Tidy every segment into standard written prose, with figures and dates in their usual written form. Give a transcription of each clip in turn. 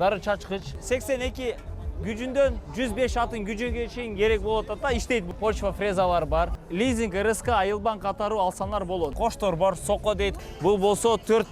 Darı çaçkıç 82 gücünden 105 atın gücüge чейин керек болот ата иштейт. Почва фрезалар бар. Лизинг, РСК, айылбан катары алсаңар болот. Коштор бар, соко дейт. Бул болсо 4+,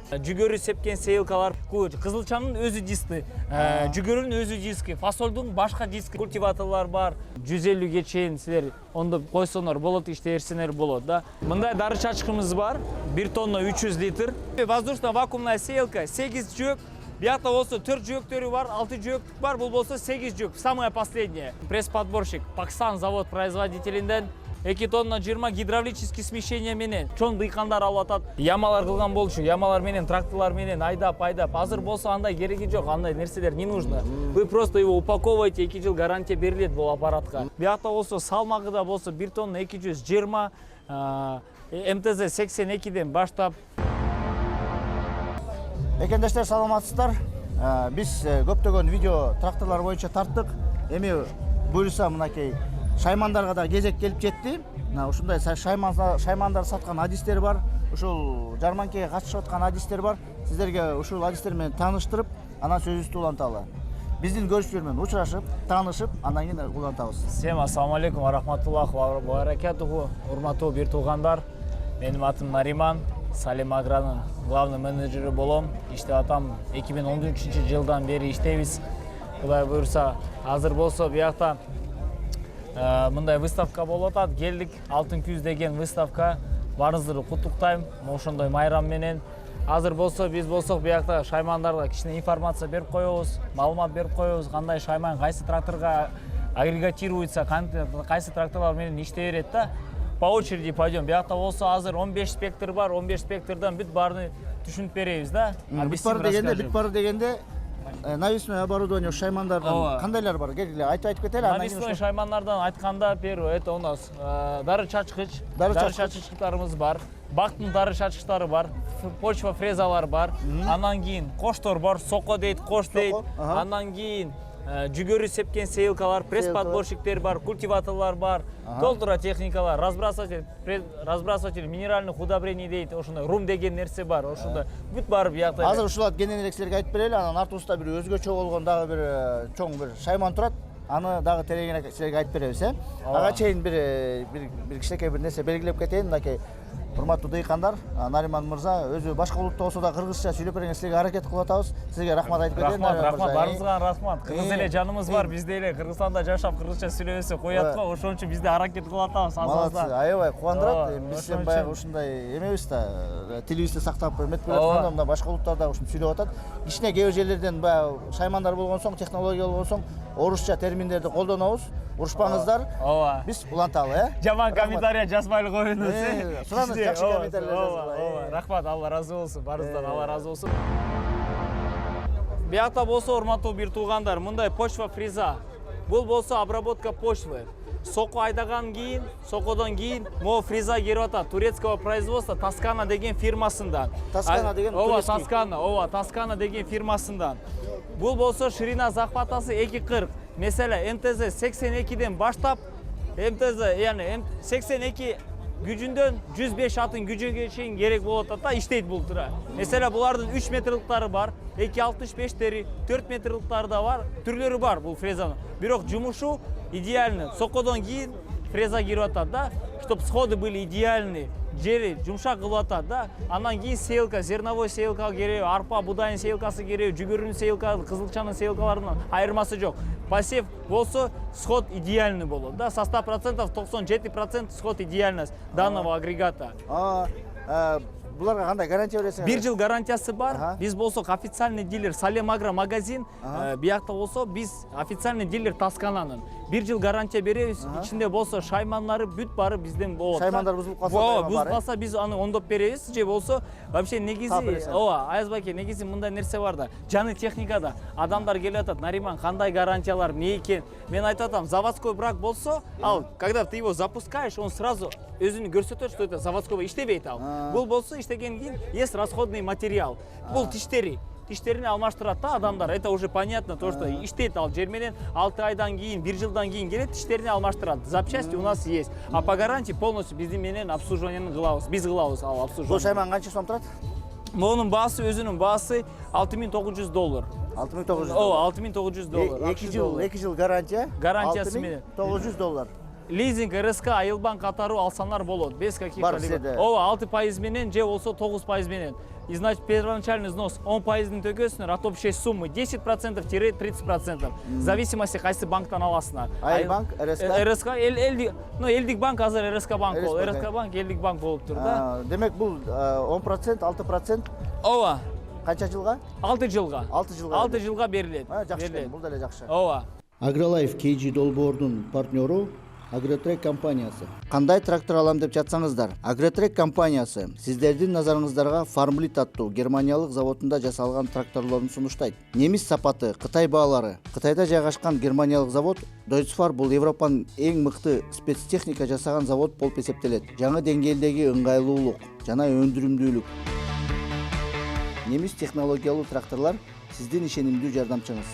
жүгөрү сепкен сейлкалар. Кызылчанын өзү диски, жүгөрүнүн өзү диски, фасолдун башка диски, культиваторлар бар. 150ге чейин силер ондо койсоңор болот, иштээрсеңер болот да. Мындай дары чачкымыз бар. 1 тонна 300 литр. Воздушно вакуумная сейлка 8 жөөк. Биякта болсо 4 жөөктөрү бар, 6 жөөк бар, бул болсо 8 жөөк. Самое последнее. Пресс-подборщик Паксан завод производителинден 2 тонна 20 гидравлический смещение менен чоң дыйкандар алып атат. Ямалар кылган болчу, ямалар менен, тракторлар менен айдап. Азыр болсо андай кереги жок, андай нерселер не нужно. Вы просто его упаковываете, 2 жыл гарантия берилет бул аппаратка. Биякта болсо салмагы да болсо 1 тонна 220, МТЗ 82ден баштап. Экендештер, саламатсыздар. Биз көптөгөн видео тракторлар боюнча тарттык. Эми буюрса мынакей шаймандарга да кезек келип жетти. Ушундай шаймандар саткан адистер бар. Ушул жарманкеге катышып аткан адистер бар. Сиздерге ушул адистер менен тааныштырып, анан сөзүбүздү уланталы. Биздин көрүүчүлөр менен учурашып, таанышып, андан кийин улантабыз. Всем ассаламу алейкум ва рахматуллахи ва баракатуху. Урматтуу бир туугандар. Менин атым Нариман. Салим Агранын главный менеджери болом. Иштеп атам 2013-жылдан бери иштейбиз. Кудай буюрса, азыр болсо биякта мындай выставка болуп атат. Келдик, Алтын күз деген выставка. Баарыңыздарды куттуктайм. Ошондой майрам менен. Азыр болсо биз болсок биякта шаймандарга кичине информация берип коебуз, маалымат берип коебуз, кандай шайман кайсы тракторга агрегатируется, кайсы тракторлар менен иштей берет да. По очереди пойдем. Биякта болсо азыр 15 спектр бар, 15 спектрдан бүт баарын түшүнүп беребиз да. Бүт бары дегенде навесное оборудование шаймандардан кандайлар бар? Келгиле айтып кетели. Навесной шаймандардан айтканда, первое это у нас дары чачкычтарыбыз бар. Бактын дары чачкычтары бар, почва фрезалар бар. Андан кийин коштор бар, соко дейт, кош дейт. Андан кийин жүгөрү сепкен сейлкалар, пресс-подборщиктер бар, культиваторлар бар, толтура техникалар, разбрасыватель минеральных удобрений дейт, ошондой рум деген нерсе бар, ошондой бүт бар биякта. Азыр ушуларды кененирээк силерге айтып берели, анан артыбызда бир өзгөчө болгон дагы бир чоң бир шайман турат. Аны дагы тереңирээк силерге айтып беребиз, Ага чейин бир кичинекей бир нерсе белгилеп кетейин, мынакей урматтуу дыйкандар, Нариман мырза өзү башка улутта болсо да кыргызча сүйлөп бергенге силерге аракет кылып атабыз. Сизге рахмат айтып кетейин. Рахмат, баарыңызга рахмат. Кыргыз эле жаныбыз бар, бизде эле Кыргызстанда жашап кыргызча сүйлөбөсө коёт го, ошон үчүн бизде аракет кылып атабыз. Молодцы, аябай кубандырат. Биз сен баягы ушундай эмебиз да, тилибизди сактап эметип келатканда мына башка улуттарда ушинтип сүйлөп атат. Кичине кээ бир жерлерден баягы шаймандар болгон соң, технология болгон соң, орусча терминдерди колдонобуз. Урушпаңыздар. Биз уланталы, Жаман комментарий жазбайлы коюңуз. Сураңыз, жакшы комментарийлер жазыңыздар. Рахмат, Алла разы болсун, баарыңыздан Алла разы болсун. Биякта болсо, урматтуу бир туугандар, мындай почва фреза. Бул болсо обработка почвы. Соко айдаган кийин, сокодон кийин могу фреза келип атат. Турецкого производства Тоскана деген фирмасындан. Тоскана деген турецкий. Тоскана деген фирмасындан. Бул болсо ширина захватасы 2.40. Mesela MTZ 82'den баштап, MTZ yani 82 gücünden 105 atın gücüge чейин керек болот ата иштейт бул тура. Mesela булардын 3 метрлыктары бар, 2.65-тери, 4 метрлыктары да бар, түрлөрү бар бул фрезанын. Бирок жумушу идеальный. Сокодон кийин фреза кирип атат да, чтобы сходы были идеальные. Жери жумшак кылып атат да. Андан кийин сейлка, зерновой сейлка керек, арпа, будайын сейлкасы керек, жүгөрүнүн сейлка, кызылчанын сейлкаларынын айырмасы жок. Посев болсо сход идеальный болот да. Со 100% 97% сход идеальность данного агрегата. Буларга кандай гарантия бересиңер? 1 жыл гарантиясы бар. Биз болсок официальный дилер Салим Агро магазин, биякта болсо биз официальный дилер Тоскананын. 1 жыл гарантия беребиз. Ичинде болсо шайманлары бүт бары бизден болот. Шаймандар бузулуп калса, бузулуп калса биз аны оңдоп беребиз. Же болсо вообще негизи, Аязбаке, негизи мындай нерсе бар да. Жаны техникада адамдар келип атат, Нариман кандай гарантиялар, не экен? Мен айтып атам, заводской брак болсо, ал когда ты его запускаешь, он сразу өзүнү көрсөтөт, что это заводской иштебейт ал. Бул болсо иштеген кийин есть расходный материал. Бул тиштерин алмаштырат да адамдар. Это уже понятно, то что иштейт ал жер менен 6 айдан кийин, 1 жылдан кийин келет, тиштерин алмаштырат. Запчасти у нас есть. А по гарантии полностью биздин менен обслуживаниени кылабыз. Биз кылабыз ал обслуживание. Бул шайман канча сом турат? Монун баасы, өзүнүн баасы $6.900. $6.900. Ооба, $6.900. 2 жыл гарантия. Гарантиясы менен. $6.900. Лизинг, РСК, айылбан катары алсаңар болот. Без каких-то сизде. Ооба, 6% менен же болсо 9% менен. И значит, первоначальный взнос 10%-ны төкөсүңөр, от общей суммы 10%-30%. В зависимости кайсы банктан аласыңар. Айылбанк, РСК. РСК, элдик банк азыр РСК банк болот. РСК банк элдик банк болуп тур да. Демек бул 10%, 6% Ооба. канча жылга? 6 жылга. 6 жылга. 6 жылга берилет. Жакшы, бул деле жакшы. Ооба. Агролайф KG долбоордун партнеру Агротрек компаниясы. Кандай трактор алам деп жатсаңыздар, Агротрек компаниясы сиздердин назарыңыздарга Farmlit аттуу германиялык заводунда жасалган тракторлорун сунуштайт. Немис сапаты, Кытай баалары. Кытайда жайгашкан германиялык завод Deutsche бул Европанын эң мыкты спецтехника жасаган завод болуп эсептелет. Жаңы деңгээлдеги ыңгайлуулук жана өндүрүмдүүлүк. Немис технологиялуу тракторлор сиздин ишенимдүү жардамчыңыз.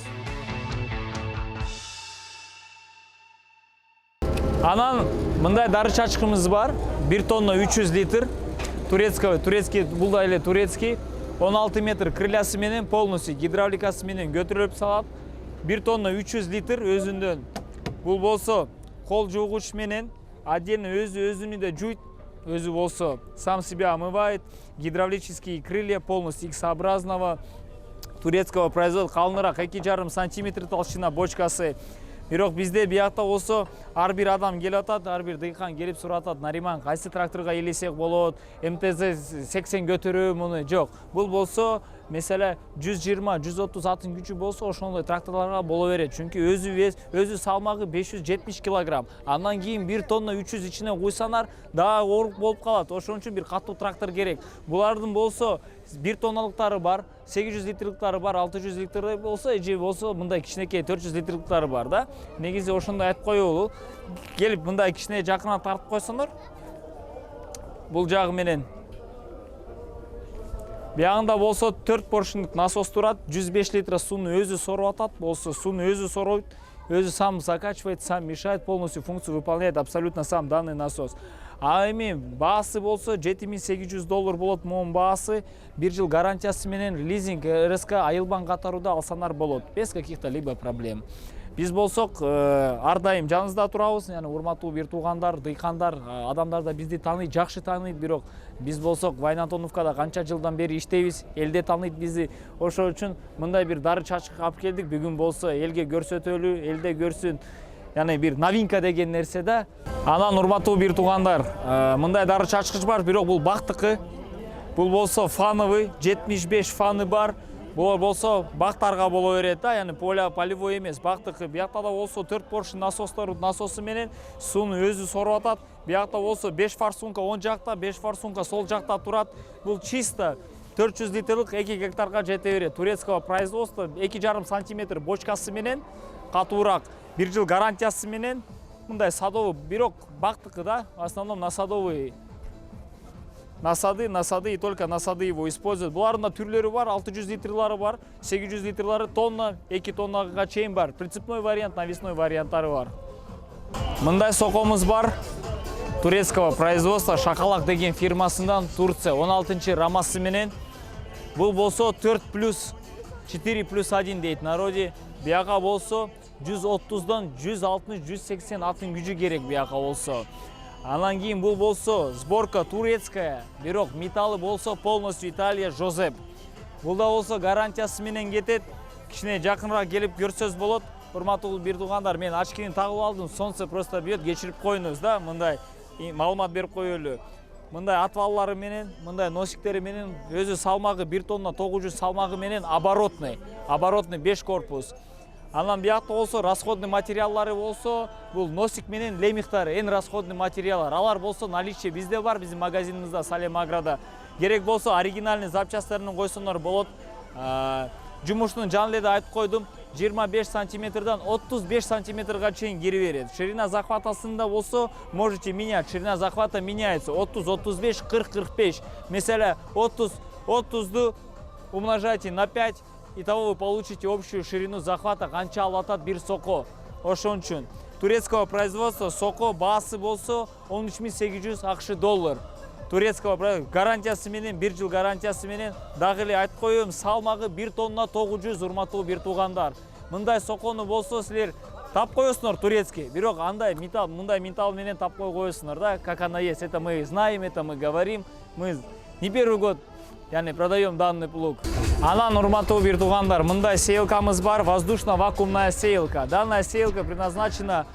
Анан мындай дары чачкымыз бар. 1 тонна 300 литр. Турецкий, бул да эле турецкий. 16 метр крылясы менен полностью гидравликасы менен көтөрүлүп салат. 1 тонна 300 литр өзүндөн. Бул болсо кол жуугуч менен отдельно өзүнү да жуйт. Өзү болсо сам себя омывает. Гидравлические крылья полностью X-образного турецкого производства, калыныраак 2,5 сантиметр толщина бочкасы. Бирок бизде биякта болсо ар бир адам келип атат, ар бир дыйкан келип сурап атат, Нариман кайсы тракторго элесек болот, МТЗ 80 көтөрүү муну жок. Бул болсо mesela 120-130 atın gücü bolsa ошондой тракторларга боло берет. Чүнкү өзү салмагы 570 кг. Андан кийин 1 тонна 300 ичине куйсаңар дагы оорук болуп калат. Ошон үчүн бир катуу трактор керек. Булардын болсо 1 тонналыктары бар, 800 литрлыктары бар, 600 литрлыктары болсо, же болсо мындай кичинекей 400 литрлыктары бар да. Негизи ошондой айтып коелу. Келип мындай кичине жакына тартып койсоңор, бул жагы менен биягында болсо 4 поршындык насос турат, 105 литр сууну өзү соруп атат, болсо сууну өзү соруйт, өзү сам закачивает, сам мешает, полностью функцию выполняет абсолютно сам данный насос. А эми баасы болсо $7800 болот, монун баасы 1 жыл гарантиясы менен лизинг, РСК, айылбан катарында алсаңар болот, без каких-то либо проблем. Биз болсок ар дайым жаныңызда турабыз, яны урматтуу бир туугандар, дыйкандар, адамдар да бизди тааныйт, жакшы тааныйт, бирок биз болсок Вайнатоновкада канча жылдан бери иштейбиз, элде тааныйт бизди. Ошол үчүн мындай бир дары чачкы алып келдик. Бүгүн болсо элге көрсөтөлү, элде көрсүн. Яны бир новинка деген нерсе да. Анан урматтуу бир туугандар, мындай дары чачкыч бар, бирок бул бактыкы. Бул болсо фановый, 75 фаны бар. Бул болсо бактарга боло берет да, яны полевой эмес, бактыкы. Биякта да болсо 4 поршун насосу менен сууну өзү соруп атат. Биякта болсо 5 форсунка оң жакта, 5 форсунка сол жакта турат. Бул чисто 400 литрлык 2 гектарга жете берет. Турецкого производства 2,5 сантиметр бочкасы менен катуураак, 1 жыл гарантиясы менен мындай садовый, бирок бактыкы да, в основном на садовый. Насады и только насады его используют. Булардын түрлөрү бар, 600 литрлары бар, 800 литрлары, тонна, 2 тоннага чейин бар. Прицепной вариант, навесной варианттары бар. Мындай сокомуз бар. Турецкого производства Шакалак деген фирмасынан Турция 16-чы рамасы менен. Бул болсо 4+4+1 дейт народи. Бияка болсо 130дан 160-180 атын күчү керек бияка болсо. Анан кийин бул болсо сборка турецкая, бирок металлы болсо полностью Италия Жозеп. Бул да болсо гарантиясы менен кетет. Кичине жакыныраак келип көрсөз болот. Урматтуу бир туугандар, мен очкини тагып алдым, солнце просто бьет, кечирип коюңуз да, мындай маалымат берип коелу. Мындай отваллары менен, мындай носиктери менен, өзү салмагы 1 тонна 900 салмагы менен оборотный 5 корпус. Анан биякта болсо расходный материаллары болсо, бул носик менен лемихтары эң расходный материалдар. Алар болсо наличие бизде бар, биздин магазинибизде Салем Аграда. Керек болсо оригинальный запчастарын койсоңор болот. Жумуштун жан эле айтып койдум, 25 сантиметрдан 35 сантиметрга чейин кире берет. Ширина захватасында болсо можете менять. Ширина захвата меняется 30, 35, 40, 45. Mesela 30'ду умножайте на 5. Итого вы получите общую ширину захвата, канча алатат бир соко. Ошон үчүн турецкого производства соко баасы болсо $13,800 AQSh. турецкого гарантиясы менен, 1 жыл гарантиясы менен. Дагы эле айтып коеюн, салмагы 1 тонна 900, урматтуу бир туугандар. Мындай сокону болсо силер тап коесуңар турецкий. Бирок андай металл, мындай металл менен тап коесуңар да, как она есть. Это мы знаем, это мы говорим. Мы не первый год продаем данный плуг. Анан урматтуу бир туугандар, мындай сеялкамыз бар, воздушно-вакуумная сеялка. Данная сеялка предназначена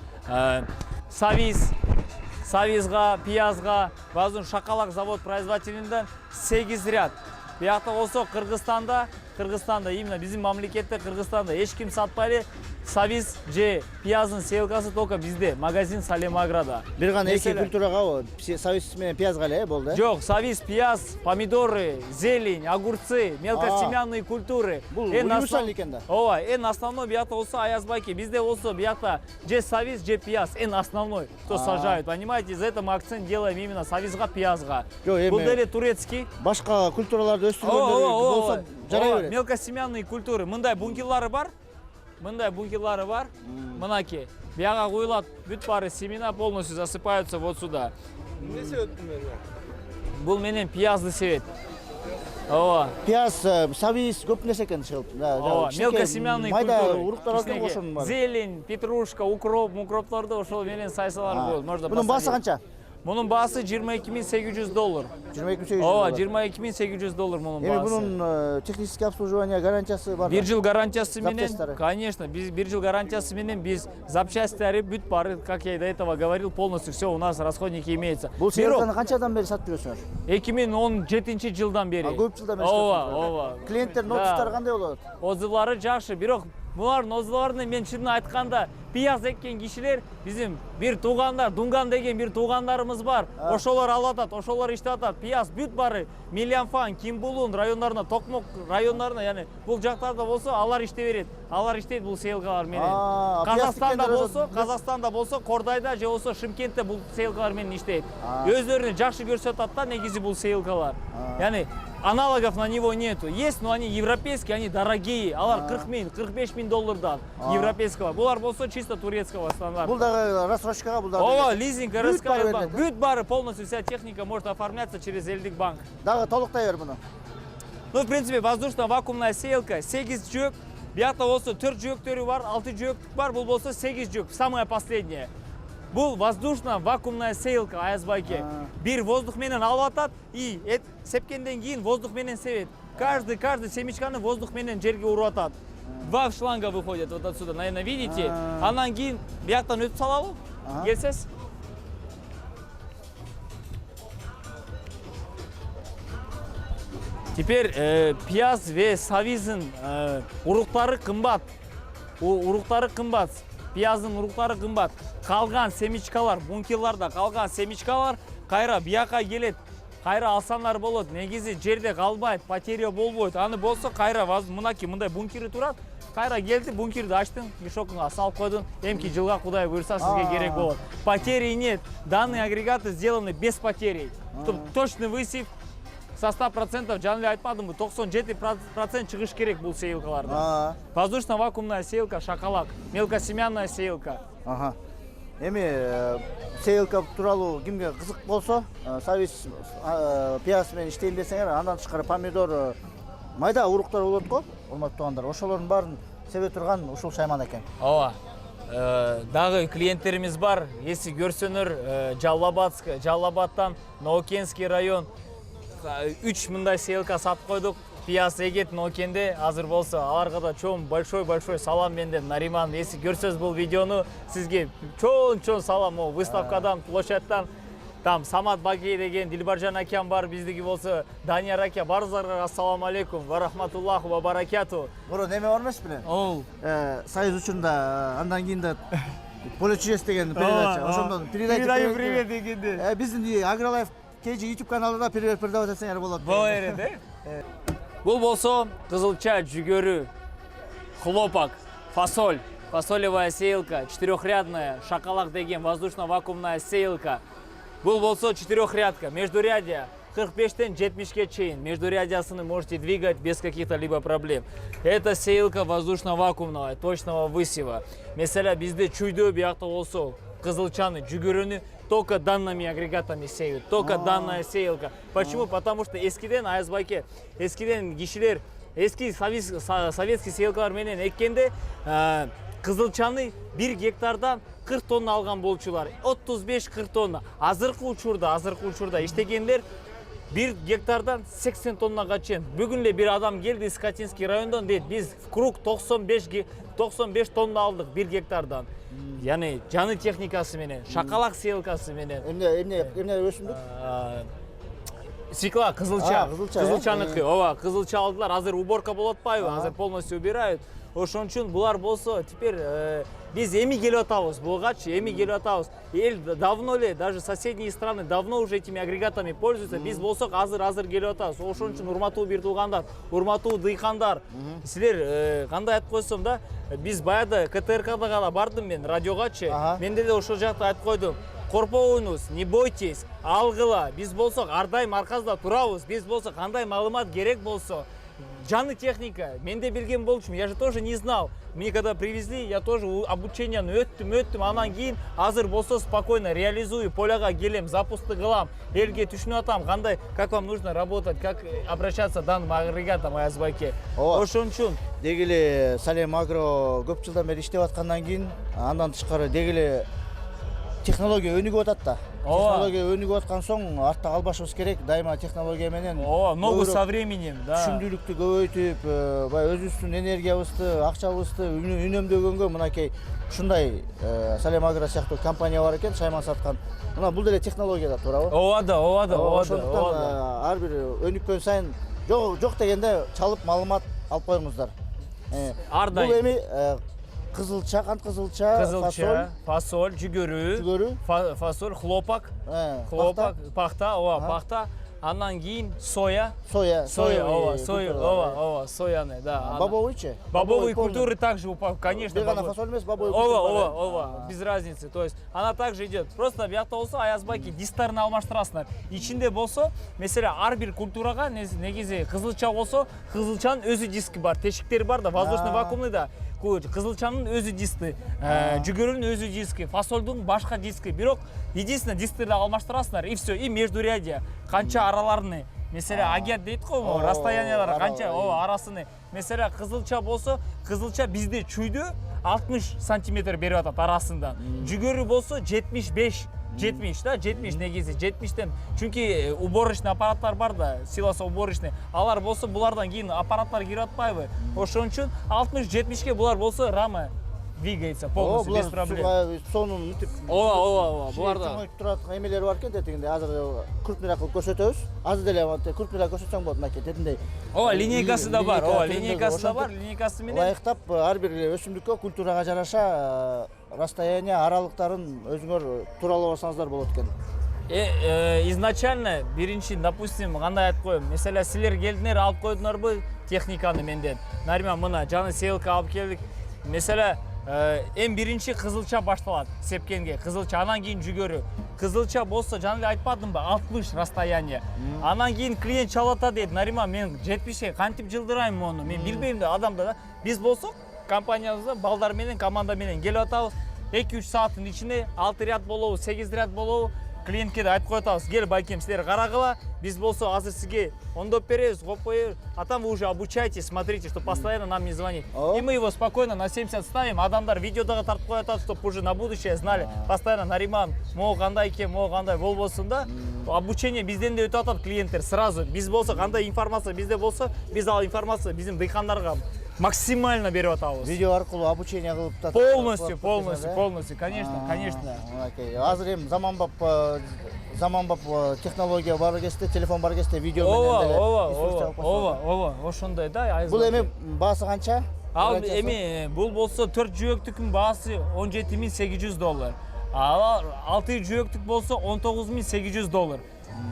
савизга, пиязга, базун шакалак завод производителинен 8 ряд. Биякта болсо Кыргызстанда, именно биздин мамлекетте Кыргызстанда эч ким сатпайлы савиз же пияздын сеялкасы только бизде, магазин Салемаграда. Бир гана эки культурага савиз менен пиязга эле болду. Жок, савиз, пияз, помидоры, зелень, огурцы, мелкосемянные культуры. Бул универсал экен да. Ооба, эң основной биякта болсо Аязбайке. Бизде болсо биякта же савиз, же пияз, эң основной, кто сажают. Понимаете, из-за этого мы акцент делаем именно савизга, пиязга. Бул деле турецкий. Башка культураларды өстүргөндөр болсо жарай берет. Мелкосемянные культуры. Мындай бункерлары бар. Мынаки. Бияга куюлат, бүт бары семена полностью засыпаются вот сюда. Не себеп Бул менен пиязды себет. Ооба. Пияз, савиз көп нерсе экен чыгып. Мелкосемянный майда культуры. уруктар аздыр кошон бар. Зелень, петрушка, укропторду ошол менен сайсалар болот. Можно Бунун баасы канча? Мунун баасы $22,800. 22,800 Ооба, $22,800 мунун баасы. Бунун технический обслуживание гарантиясы бар. 1 жыл гарантиясы менен, Запчастьтары. конечно, биз 1 жыл гарантиясы менен биз запчастьтары бүт бары, как я и до этого говорил, полностью все у нас расходники имеется. Бул сеялканы канчадан бери сатып жүрөсүңөр? 2017-жылдан бери. Көп жылдан бери. Ооба. Клиенттердин отзывдары кандай болот? Отзывлары жакшы, бирок булардын отзывларынан мен чынын айтканда пияз эккен кишилер биздин бир туугандар, Дунган деген бир туугандарыбыз бар. Ошолор алып атат, ошолор иштеп атат. Пияз бүт бары Милянфан, Кимбулун райондарына, Токмок райондарына, бул жактарда болсо алар иштей берет. Алар иштейт бул сеялкалар менен. Казакстанда болсо, Кордайда же болсо Шымкентте бул сеялкалар менен иштейт. Өздөрүнө жакшы көрсөтүп атат да негизи бул сеялкалар. Аналогов на него нету. Есть, но они европейские, они дорогие. Алар 40 000, 45 000 доллардан европейского. Булар болсо чисто турецкого стандарта. Бул дагы рассрочкага, бул дагы. Ооба, лизинг, РСК, бүт бары полностью вся техника может оформляться через Элдик банк. Дагы толуктай бер муну. Ну, в принципе, воздушно-вакуумная сеялка 8 жөөк. Биякта болсо 4 жөөктөрү бар, 6 жөөк бар, бул болсо 8 жөөк, самое последнее. Бул воздушно-вакуумная сеялка Аязбайке. Бир воздух менен алып атат и сепкенден кийин воздух менен себет. Каждый семечканы воздух менен жерге уруп атат. 2 шланга выходят вот отсюда, наверное, видите. Анан кийин бияктан өтүп салабы? Келсеңиз. Теперь пияз ве савиздин уруктары кымбат. Уруктары кымбат. Пияздын уруктары кымбат. Калган семечкалар, бункерларда калган семечкалар кайра бияка келет. Кайра алсаңар болот. Негизи жерде калбайт, потеря болбойт. Аны болсо кайра мынакей мындай бункери турат. Кайра келди, бункерди ачтың, мешокуңа салып койдуң. Эмки жылга Кудай буйрса сизге керек болот. Потери нет. Данные агрегаты сделаны без потерей. Точный высев. Со 100% жаңы айтпадымбы, 97% чыгыш керек бул сеялкаларда. Воздушно-вакуумная сеялка, шакалак, мелкосемянная сеялка. Эми сеялка тууралуу кимге кызык болсо, савиз, пияз менен иштейм десеңер, андан тышкары помидор, майда уруктар болот го, урматтуу туугандар. Ошолордун баарын себе турган ушул Шайман экен. Ооба. Дагы клиенттерибиз бар. Если көрсөңөр, Жаллабадтан Ноокенский район 3 мындай сеялка сатып койдук. Пияз эгет Ноокенде азыр болсо аларга да чоң большой салам менден, Нариман. Если көрсөз бул видеону, сизге чоң салам. Выставкадан, площадьтан там Самат Багей деген Дилбаржан акам бар, биздики болсо Данияр ака. Барыңыздарга ассаламу алейкум ва рахматуллаху ва баракату. Мурун неме бар эмес беле? Союз учурунда андан кийин да Поле чудес деген передача. Ошондон передаю привет дегенде. Биздин Агролайф KG YouTube каналында передавать этсеңер болот. Боло берет, Бул болсо кызылча, жүгөрү, хлопок, фасоль, фасолевая сеялка, 4-рядная, шакалак деген воздушно-вакуумная сеялка. Бул болсо 4-рядка, междурядья 45-тен 70-ке чейин. Междурядьясыны можете двигать без каких-то либо проблем. Это сеялка воздушно-вакуумного, точного высева. Mesela бизде чуйдөө биякта болсо кызылчаны, жүгөрөнү только данными агрегатами сеют, только данная сеялка. Почему? Потому что эскиден, Аязбайке, эскиден кишилер, эски советский сеялкалар менен эккенде кызылчаны 1 гектардан 40 тонна алган болчулар. 35-40 тонна. Азыркы учурда иштегендер 1 гектардан 80 тоннага чейин. Бүгүн эле бир адам келди Скатинский райондон дейт, биз в круг 95 тонна алдык 1 гектардан. Яны жаны техникасы менен, шакалак сеялкасы менен. Эмне өсүмдүк? Свекла, кызылча. Кызылчаныкы. Ооба, кызылча алдылар. Азыр уборка болуп атпайбы? Азыр полностью убирают. Ошон үчүн булар болсо, теперь биз эми келип атабыз, бугачы эми келип атабыз. Эл давно эле, даже соседние страны давно уже этими агрегатами пользуются. Биз болсок азыр келип атабыз. Ошон үчүн урматтуу бир туугандар, урматтуу дыйкандар, силер кандай айтып койсом да, биз баягы КТРКда гана бардым мен радиогачы. Менде да ошол жакта айтып койдум. Корпоюңуз, не бойтесь, алгыла. Биз болсок ар дайым аркасында турабыз. Биз болсок кандай маалымат керек болсо, жаны техника, менде билген болчумун, я же тоже не знал. Мне когда привезли, я тоже обучениени өттүм, анан кийин азыр болсо спокойно реализую, поляга келем, запусты кылам, элге түшүнүп атам, кандай, как вам нужно работать, как обращаться к данным агрегатам Аязбайке. Ошон үчүн деги эле Салем Агро көп жылдан бери иштеп аткандан кийин, андан тышкары деги эле технология өнүгүп атат да. Технология өнүгүп аткан соң артта калбашыбыз керек. Дайыма технология менен ногу со временем, да. Түшүмдүүлүктү көбөйтүп, баягы өзүбүздүн энергиябызды, акчабызды үнөмдөгөнгө мынакей ушундай Салем Агро сыяктуу компания бар экен, шайман саткан. Мына бул деле технология да, туурабы? Ооба да. Ошондуктан ар бир өнүккөн сайын жок дегенде чалып маалымат алып коюңуздар. Ар дайым. Бул эми кызылча, кант кызылча, фасоль, жүгөрү, фасоль, хлопак, пахта, пахта. Андан кийин сояны, да. Бобовыйчы? Бобовые культуры также, конечно. Бир гана фасоль эмес, бобовый культура. Без разницы. То есть она также идет. Просто биякта болсо Аязбайке дисктарын алмаштырасыңар. Ичинде болсо, mesela ар бир культурага негизи кызылча болсо, кызылчанын өзү диски бар, тешиктери бар да, воздушный вакуумный да. Кызылчанын өзү диски, жүгөрүнүн өзү диски, фасолдун башка диски. Бирок единственное дисктерди алмаштырасыңар и все, и междурядье, канча араларны. Mesela агят дейт го, расстояниялар канча арасыны. Mesela кызылча болсо, кызылча бизде чүйдө 60 сантиметр берип атат арасында. Жүгөрү болсо 70 да, 70 негизи, 70тен. Чүнки уборочный аппараттар бар да, силосоуборочный. Алар болсо булардан кийин аппараттар кирип атпайбы? Ошон үчүн 60-70ке булар болсо рама двигается полностью без проблем. Сонун мынтип. Буларда турат эмелери бар экен дегенде, азыр крупныйраак кылып көрсөтөбүз. Азыр деле крупныйраак көрсөтсөң болот мынакей дегендей. Линейкасы да бар, линейкасы менен ылайыктап ар бир өсүмдүккө, культурага жараша расстояние, аралыктарын өзүңөр тууралап алсаңыздар болот экен. Изначально биринчи, допустим, кандай айтып коем, mesela силер келдиңер, алып койдуңарбы техниканы менден. Нариман мына жаны сеялка алып келдик. Mesela эң биринчи кызылча башталат сепкенге, кызылча, анан кийин жүгөрү. Кызылча болсо, жана эле айтпадымбы, 60 расстояние. Анан кийин клиент чалата дейт, Нариман, мен 70-ке кантип жылдырайм мону, мен билбейм да, адамда да. Биз болсок, компаниябызда балдар менен, команда менен келип атабыз. 2-3 сааттын ичинде 6 ряд болобу, 8 ряд болобу, клиентке да айтып коюп атабыз. Кел байкем, силер карагыла, биз болсо азыр сизге оңдоп беребиз, коюп коебуз. А там вы уже обучайтесь, смотрите, что постоянно нам не звонит. И мы его спокойно на 70 ставим. Адамдар видеодага тартып коюп атат, чтобы уже на будущее знали. Постоянно Нариман, могу кандай экен, могу кандай болбосун да. Обучение бизден да өтүп атат клиенттер сразу. Биз болсо кандай информация bizde болсо, биз ал информация биздин дыйкандарга максимально берип атабыз. Видео аркылуу обучение кылып да. Полностью, конечно. Азыр эми заманбап технология бар кезде, телефон бар кезде видео менен деле. Ошондой да. Бул эми баасы канча? Ал эми бул болсо 4 жөөктүкүн баасы $17,800. Ал 6 жөөктүк болсо $19,800.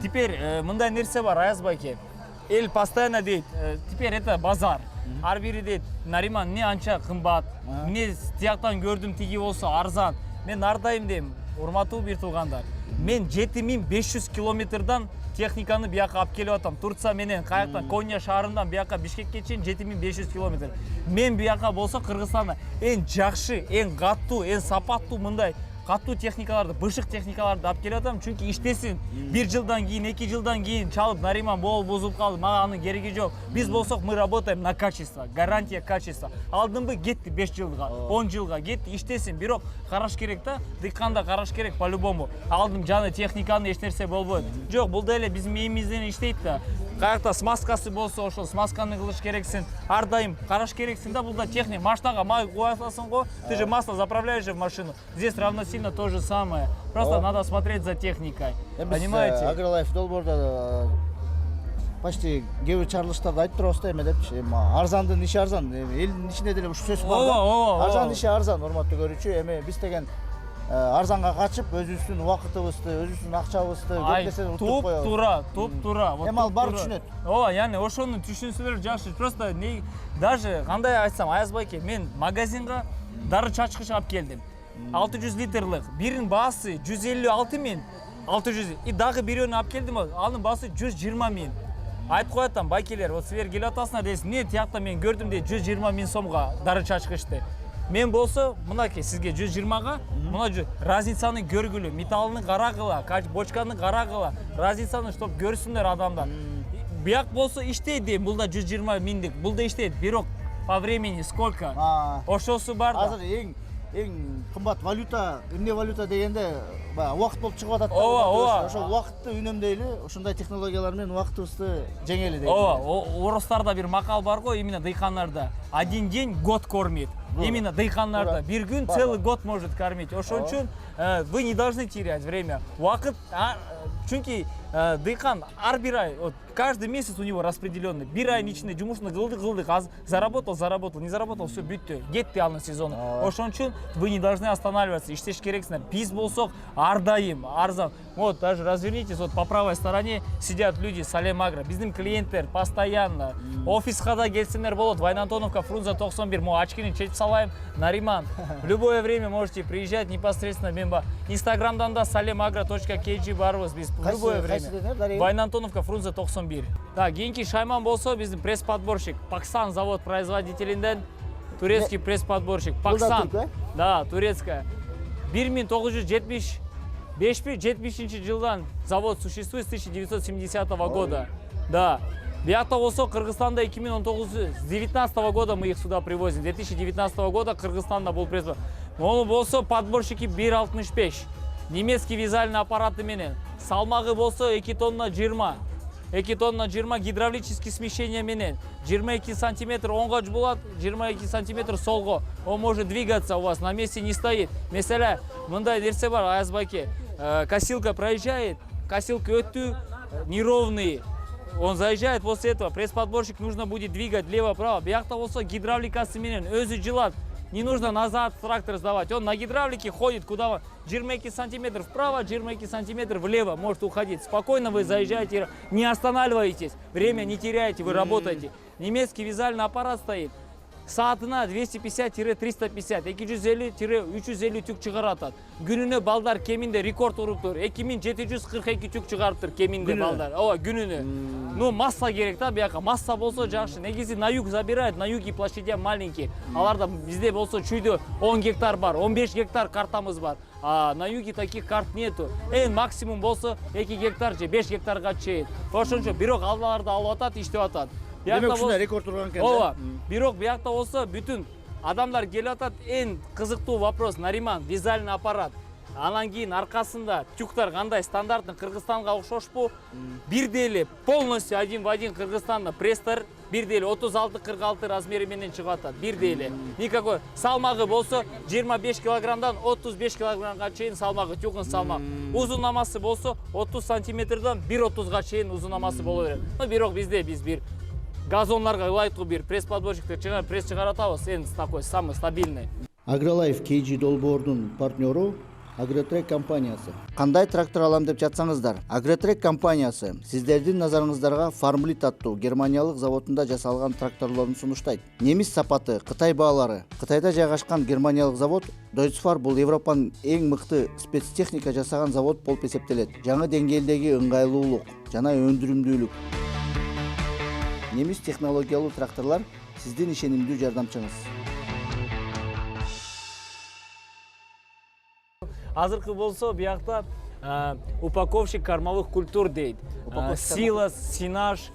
Теперь мындай нерсе бар Аязбайке. Эл постоянно дейт, теперь это базар. Ар бири дейт, Нариман, эмне анча кымбат, эмне тияктан көрдүм тиги болсо арзан. Мен ар дайым дейм, урматтуу бир туугандар. Мен 7500 километрдан техниканы бияка алып келип атам. Турция менен каяктан Коnya шаарынан бияка Бишкекке чейин 7500 километр. Мен бияка болсо Кыргызстанда эң жакшы, эң каттуу, эң сапаттуу мындай катуу техникаларды, бышык техникаларды алып келип атам, чүнкү иштесин. 1 жылдан кийин, 2 жылдан кийин чалып Нариман болуп бузулуп калды, мага анын кереги жок. Биз болсок мы работаем на качество, гарантия качество. Алдымбы кетти 5 жылга, 10 жылга кетти, иштесин. Бирок караш керек да, дыйканда караш керек по-любому. Алдым жаны техниканы эч нерсе болбойт. Жок, бул деле биздин мээңизден иштейт да. Каякта смазкасы болсо, ошол смазканы кылыш керексиң. Ар дайым караш керексиң да, бул да техника. Машинага май куя саласың го, ты же масло заправляешь в машину. Здесь равносильно то же самое. Просто надо смотреть за техникой. Понимаете? Агролайф долбоордо почти кээ чарылыштарда айтып турабыз да, эме депчи, арзандын иши арзан. Элдин ичинде деле ушул сөз бар да. Арзандын иши арзан, урматтуу көрүүчү. Эми биз деген арзанга качып, өзүбүздүн убакытыбызды, өзүбүздүн акчабызды көптесе утуп коебуз. Туп-тура. Эми ал баары түшүнөт. Ооба, яны ошону түшүнсөлөр жакшы. Просто даже кандай айтсам, Аязбайке, мен магазинга дары чачкыч алып келдим. 600 литрлык. Биринин баасы 156 миң, 600. И дагы бирөөнү алып келдим, анын баасы 120 миң. Айтып коятам, байкелер, вот силер келип атасыңар дейсиң, эмне тиякта мен көрдүм дейт 120 миң сомго дары чачкычты. Мен болсо, мынакей сизге 120га, мына разницаны көргүлө, металлын карагыла, бочканы карагыла, разницаны чтоб көрсүндөр адамдар. Бияк болсо иштейт дейм, бул да 120 миңдик, бул да иштейт, бирок по времени сколько? Ошосу бар да. Азыр эң кымбат валюта, эмне валюта дегенде убакыт болуп чыгып атат да. Ооба. Ошо убакытты үнөмдөйлү, ушундай технологиялар менен убакытыбызды жеңели дейт. Ооба, орустарда бир макал бар го, именно дыйкандарда. Один день год кормит. Именно дыйкандарда. Бир күн целый год может кормить. Ошон үчүн вы не должны терять время. Убакыт, чүнки дыйкан ар бир ай, каждый месяц у него распределенный. Бир айдын ичинде жумушун кылдык, заработал, не заработал, все бүттү, кетти анын сезону. Ошон үчүн вы не должны останавливаться, иштеш керексиңер. Биз болсок ар дайым, арзан. Вот даже развернитесь, вот по правой стороне сидят люди Салем Агро. Биздин клиенттер постоянно. Офиска да келсеңер болот. Вайнантоновка, Фрунзе 91. Мо очкини чечип салайм. Нариман. В любое время можете приезжать непосредственно. Мен Инстаграмдан да salemagro.kg барбыз биз в любое время. Вайнантоновка, Фрунзе 91. Так, кийинки шайман болсо биздин пресс-подборщик Паксан завод производителинден турецкий пресс-подборщик Паксан. Да, турецкая. 1975 жылдан завод существует с 1970 года. Да. Биякта болсо Кыргызстанда 2019 года мы их сюда привозим. 2019 года Кыргызстанда был пресс. Ону болсо подборщики 1.65. Немецкий вязальный аппараты менен. Салмагы болсо 2 тонна 20. 2 тонна 20 гидравлический смещение менен. 22 сантиметр оңго болот, 22 сантиметр солго. Он может двигаться у вас, на месте не стоит. Mesela мындай нерсе бар, Аязбайке. Косилка проезжает, косилка өттү, неровные. Он заезжает, после этого пресс-подборщик нужно будет двигать влево-право. Биякта болсо гидравликасы менен өзү жылат. Не нужно назад трактор сдавать. Он на гидравлике ходит куда 22 сантиметров вправо, 22 сантиметров влево. Может уходить. Спокойно вы заезжаете, не останавливаетесь. Время не теряете, вы работаете. Немецкий вязальный аппарат стоит. Саатына 250-350, 250-350 түк чыгаратат. Күнүнө балдар кеминде рекорд уруптур. 2742 түк чыгарыптыр кеминде балдар. Ооба, күнүнө. Ну, масса керек да, бияка. Масса болсо жакшы. Негизи на юг забирают, на юге площади маленькие. Аларда бизде болсо чүйдө 10 гектар бар, 15 гектар картамыз бар. А на юге таких карт нету. Эң максимум болсо 2 гектар же 5 гектарга чейин. Ошончо бирок алдыларда алып атат, иштеп атат. Демек ушундай рекорд турган экен. Ооба. Бирок биякта болсо бүтүн адамдар келип атат. Эң кызыктуу вопрос, Нариман, вязальный аппарат. Анан кийин аркасында тюктар кандай стандарттын Кыргызстанга окшошпу? Бир деле полностью один в один Кыргызстанда пресстер бир деле 36-46 размери менен чыгып атат. Бир деле. Никакой салмагы болсо 25 килограммдан 35 килограммга чейин салмагы, тюктун салмагы. Узунамасы болсо 30 сантиметрден 1.30га чейин узунамасы боло берет. Бирок бизде биз бир газонларга ылайыктуу бир пресс-подборщиктер чыгарып, пресс чыгаратабыз, эң такой самый стабильный. Агролайф KG долбоордун партнеру Агротрек компаниясы. Кандай трактор алам деп жатсаңыздар, Агротрек компаниясы сиздердин назарыңыздарга Фармлит аттуу германиялык заводунда жасалган тракторлорун сунуштайт. Немис сапаты, Кытай баалары. Кытайда жайгашкан германиялык завод Deutsche бул Европанын эң мыкты спецтехника жасаган завод болуп эсептелет. Жаңы деңгээлдеги ыңгайлуулук жана өндүрүмдүүлүк. Немис технологиялуу тракторлор сиздин ишенимдүү жардамчыңыз. азыркы болсо биякта упаковщик кормовых культур дейт. Силос, синаж,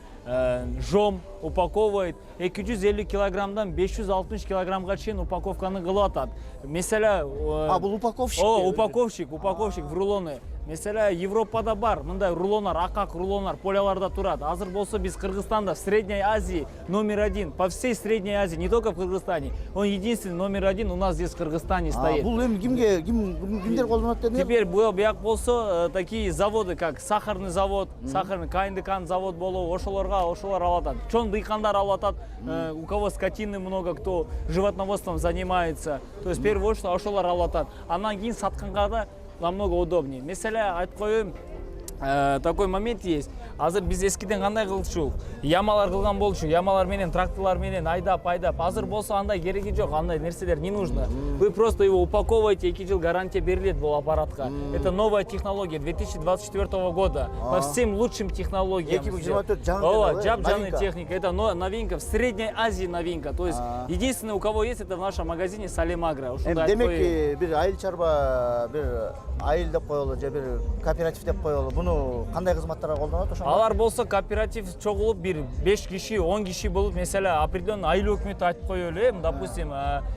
жом упаковывает 250 килограммдан 560 килограммга чейин упаковканы кылып атат. Mesela бул упаковщик. упаковщик в рулоны. Mesela Европада бар, мындай рулонар, акак рулонар поляларда турат. Азыр болсо биз Кыргызстанда, в Средней Азии №1, по всей Средней Азии, не только в Кыргызстане. Он единственный №1 у нас здесь в Кыргызстане стоит. Бул эми кимдер колдонот дедиңер? Теперь бияк болсо такие заводы, как сахарный завод, сахарный кайындыкан завод болобу, ошолор алып атат. Чоң дыйкандар алып атат, у кого скотины много, кто животноводством занимается. То есть в первую очередь ошолор алып атат. Андан кийин сатканга да намного удобнее. Mesela айтып коеюн, такой момент есть. Азыр биз эскиден кандай кылчу? Ямалар кылган болчу, ямалар менен, тракторлар менен айдап. Азыр болсо андай кереги жок, андай нерселер не нужно. Вы просто его упаковываете, 2 жыл гарантия берилет бул аппаратка. Это новая технология 2024 года. По всем лучшим технологиям. 2024 жаңы. Жап-жаңы техника. Это новинка, в Средней Азии новинка. То есть единственное, у кого есть, это в нашем магазине Салимагро. Демек бир айыл чарба, бир айыл деп коелу, же бир кооператив деп коелу. Муну кандай кызматтарга колдонот ошондо? Алар болсо кооператив чогулуп бир 5 киши, 10 киши болуп, mesela определенный айыл өкмөтү айтып коелу, допустим,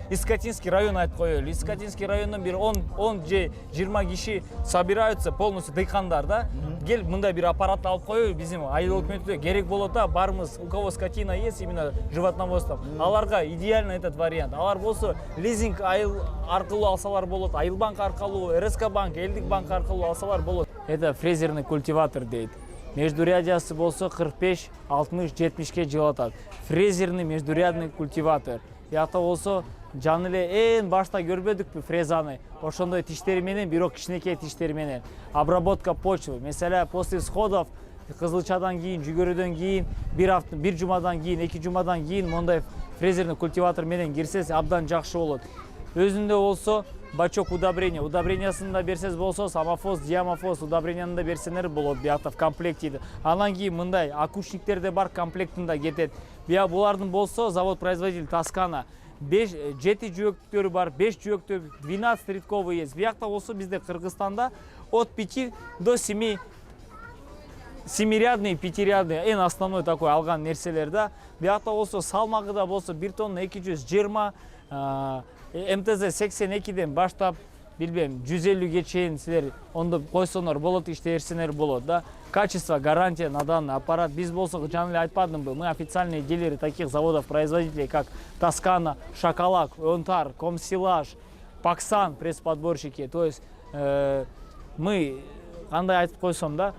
Искатинский район айтып коелу. Искатинский райондон бир 10 же 20 киши собираются, полностью дыйкандар да. Кел мындай бир аппарат алып коелу, биздин айыл өкмөтү керек болот да, барыбыз, у кого скотина есть, именно животноводство. Аларга идеально этот вариант. Алар болсо лизинг айыл аркылуу алсалар болот, Айыл банк аркылуу, РСК банк, Элдик банк аркылуу алсалар болот. Это фрезерный культиватор дейт. Междурядьясы болсо 45, 60, 70ке жылып атат. Фрезерный междурядный культиватор. Биякта болсо жаны эле эң башта көрбөдүкпү фрезаны. Ошондой тиштери менен, бирок кичинекей тиштери менен. Обработка почвы. Mesela после сходов кызылчадан кийин, жүгөрүдөн кийин, бир жумадан кийин, 2 жумадан кийин мондай фрезерный культиватор менен кирсеңиз абдан жакшы болот. Өзүндө болсо бачок удобрения. Удобрениясын да берсеңиз болсо, самофос, диамофос удобренияны да берсеңер болот, биякта в комплекте. Анан кийин мындай акушниктер де бар, комплектинде кетет. Бияк булардын болсо завод производитель Тоскана 7 жөөктөрү бар, 5 жөөктөр, 12 рядковый есть. Биякта болсо бизде Кыргызстанда от 5 до 7 семирядный, пятирядный, эң основной такой алган нерселер да. Биякта болсо салмагы да болсо 1 тонна 220, МТЗ 82ден баштап, билбейм, 150ге чейин силер ондо койсоңор болот, иштээрсеңер болот да. Качество, гарантия на данный аппарат. Биз болсо жаңы эле айтпадымбы, мы официальные дилеры таких заводов-производителей, как Тоскана, Шоколак, Онтар, Комсилаж, Паксан, пресс-подборщики. То есть мы, кандай айтып койсом да,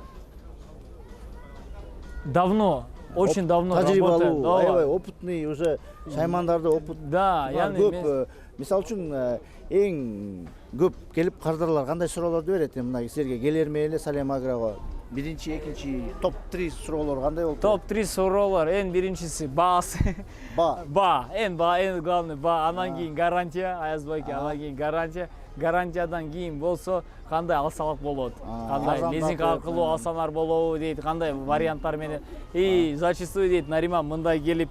давно, очень давно работаем. Аябай опытный уже шаймандарды опыт. Да, көп. Мисалы үчүн эң көп келип кардарлар кандай суроолорду берет? Мына силерге келерме эле Салимагрого? Биринчи, экинчи, топ-3 суроолор кандай болду? Топ-3 суроолор, эң биринчиси баасы. Эң главный ба, анан кийин гарантия, Аязбайке, анан кийин гарантия. Гарантиядан кийин болсо кандай алсалык болот, кандай лизинг аркылуу алсаңар болобу дейт, кандай варианттар менен. Зачастую дейт, Нариман мындай келип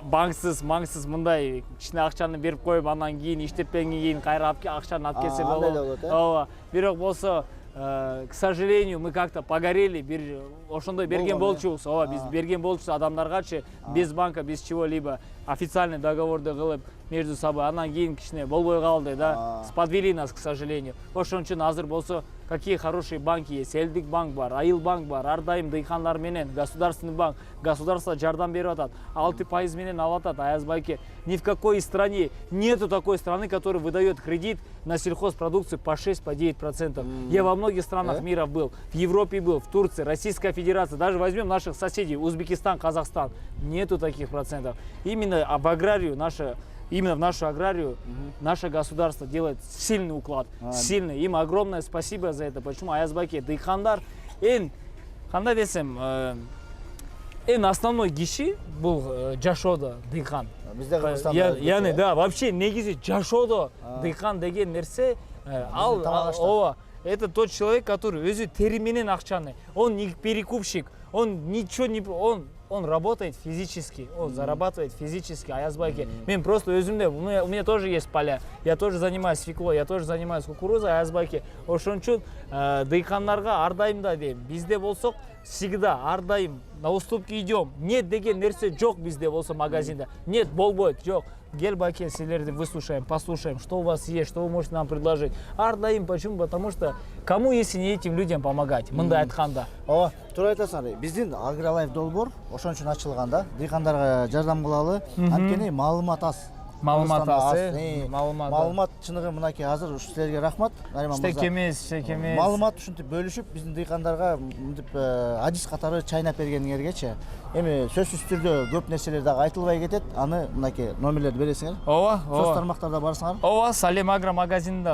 банксыз мындай кичине акчаны берип коюп, анан кийин иштепкенден кийин кайра акчаны алып келсе болот. Ооба. Бирок болсо, к сожалению, мы как-то погорели, ошондой берген болчубуз. Ооба, биз берген болчубуз адамдаргачы, без банка, без чего-либо официальный договорду кылып между собой. Анан кийин кичине болбой калды да. Сподвели нас, к сожалению. Ошон үчүн азыр болсо какие хорошие банки есть. Элдик банк бар, Айыл банк бар, ар дайым дыйкандар менен, государственный банк, государство жардам берип атат. 6% менен алып атат. Аязбайке, ни в какой стране нету такой страны, которая выдает кредит на сельхозпродукцию по 6-9%. Я во многих странах мира был, в Европе был, в Турции, Российская Федерация, даже возьмем наших соседей, Узбекистан, Казахстан, нету таких процентов. Именно в аграрию именно в нашу аграрию наше государство делает сильный уклад, сильный. Им огромное спасибо за это. Почему? Аязбайке дыйкандар кандай десем, основной киши был жашоодо дыйкан. Бизде Кыргызстанда. Яны да, вообще негизи жашоодо дыйкан деген нерсе это тот человек, который өзү тери менен акчаны, он не перекупщик, он ничего не он работает физически, он зарабатывает физически. Аязбайке. Мен просто өзімде, у меня тоже есть поля. Я тоже занимаюсь свеклой, я тоже занимаюсь кукурузой, Аязбайке. Ошон үчүн дыйкандарга ардайым да дейм. Бизде болсок, всегда ардайым на уступки идем. Нет деген нерсе жок бизде болсо магазинда. Нет, болбойт, жок. Гел баке, силерди выслушаем, послушаем, что у вас есть, что вы можете нам предложить. Ардайым, почему? Потому что кому, если не этим людям помогать? Мындай айтканда. Ооба, туура айтасың. Биздин Агролайф долбоор ошон үчүн ачылган да. Дыйкандарга жардам кылалы. Анткени маалымат аз. Маалымат аз, Маалымат чыныгы мынакей азыр ушу силерге рахмат. Нариман мырза. Штекемес. Маалымат ушинтип бөлүшүп биздин дыйкандарга мынтип адис катары чайнап бергениңергечи. Эми сөзсүз түрдө көп нерселер дагы айтылбай кетет. Аны мынакей номерлерди бересиңер. Ооба, Соц тармактарда барсаңар. Ооба, Салем Агро магазининде,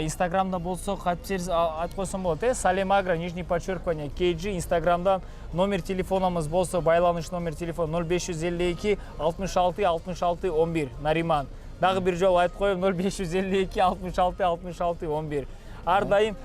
Инстаграмда болсо, кайтып айтып койсом болот, Салем Агро, нижний подчеркивание, KG, Инстаграмдан номер телефонумуз болсо, байланыш номер телефон 0552 66 66 11, Нариман. Дагы бир жолу айтып коем, 0552 66 66 11. Ар дайым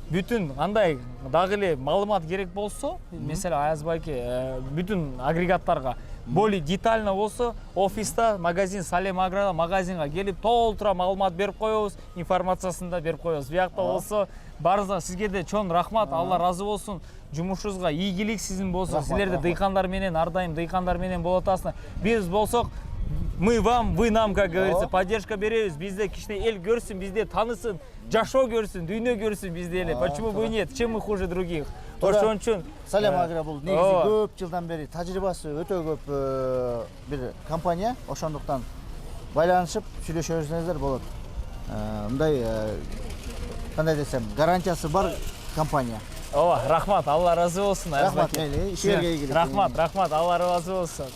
бүтүн андай дагы эле маалымат керек болсо, мисалы Аязбайке бүтүн агрегаттарга более детально болсо, офиста, магазин Салем Агро магазинга келип толтура маалымат берип коебуз, информациясын да берип коебуз. Биякта болсо, барыңызга сизге да чоң рахмат, Алла разы болсун. Жумушуңузга ийгилик сиздин болсун. Силерде дыйкандар менен, ар дайым дыйкандар менен боло атасыңар. Биз болсок, мы вам, вы нам, как говорится, поддержка беребиз. Бизде кичине эл көрсүн, бизде таанысын, жашоо көрсүн, дүйнө көрсүн бизде эле. Почему бы и нет? Чем мы хуже других? Ошон үчүн Салем Агро бул негизи көп жылдан бери тажрыйбасы өтө көп бир компания. Ошондуктан байланышып сүйлөшө берсеңиздер болот. Мындай кандай десем, гарантиясы бар компания. Ооба, рахмат, Алла разы болсун. Рахмат, мейли, ишерге ийгилик. Рахмат, Алла разы болсун.